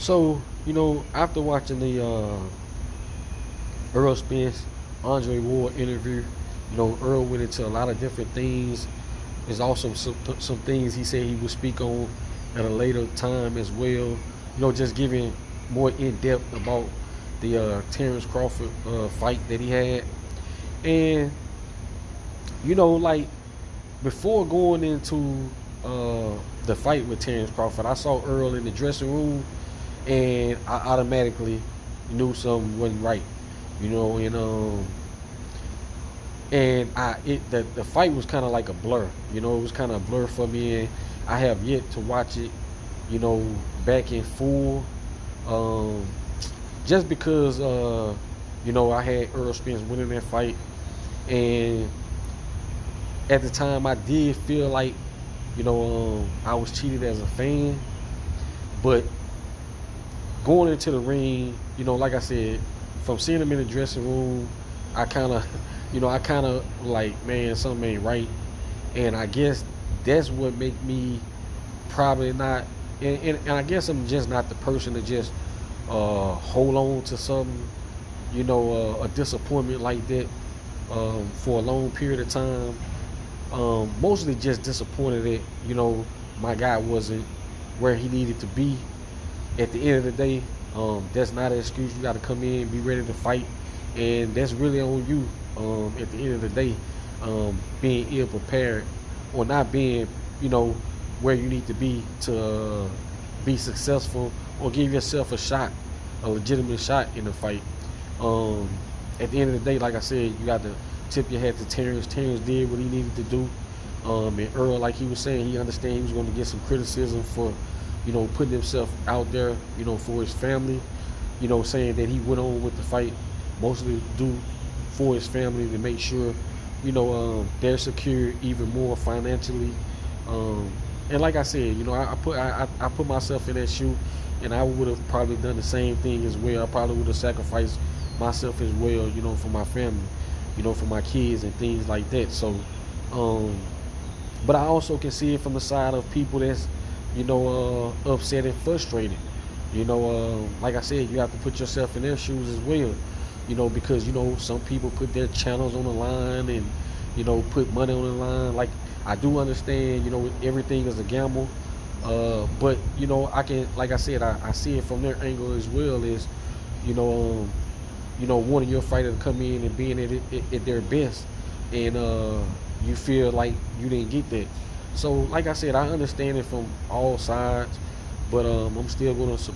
So, after watching the Errol Spence, Andre Ward interview, Earl went into a lot of different things. There's also some things he said he would speak on at a later time as well. Just giving more in depth about the Terrence Crawford fight that he had. And, like before going into the fight with Terrence Crawford, I saw Earl in the dressing room and I automatically knew something wasn't right. You know, and the fight was kind of like a blur. It was kind of a blur for me, and I have yet to watch it, back in full. Just because I had Errol Spence winning that fight, and at the time I did feel like I was cheated as a fan, but going into the ring, like I said, from seeing him in the dressing room, I kind of like, man, something ain't right. And I guess that's what make me probably not, and I guess I'm just not the person to just hold on to something, a disappointment like that for a long period of time. Mostly just disappointed that, my guy wasn't where he needed to be. At the end of the day, that's not an excuse. You got to come in, be ready to fight, and that's really on you. At the end of the day, being ill prepared or not being, where you need to be to be successful or give yourself a legitimate shot in the fight. At the end of the day, like I said, you got to tip your hat to Terrence. Terrence did what he needed to do. And Earl, like he was saying, he understand he was going to get some criticism for, putting himself out there, for his family, saying that he went on with the fight mostly due for his family to make sure, they're secure even more financially. And like I said, I put myself in that shoe, and I would have probably done the same thing as well. I probably would have sacrificed myself as well, for my family, for my kids and things like that. So, but I also can see it from the side of people that's, upset and frustrated. Like I said, you have to put yourself in their shoes as well, because, some people put their channels on the line and, put money on the line. Like, I do understand, everything is a gamble. But, like I said, I see it from their angle as well as, wanting your fighter to come in and being at their best, and you feel like you didn't get that. So, like I said, I understand it from all sides, but I'm still going to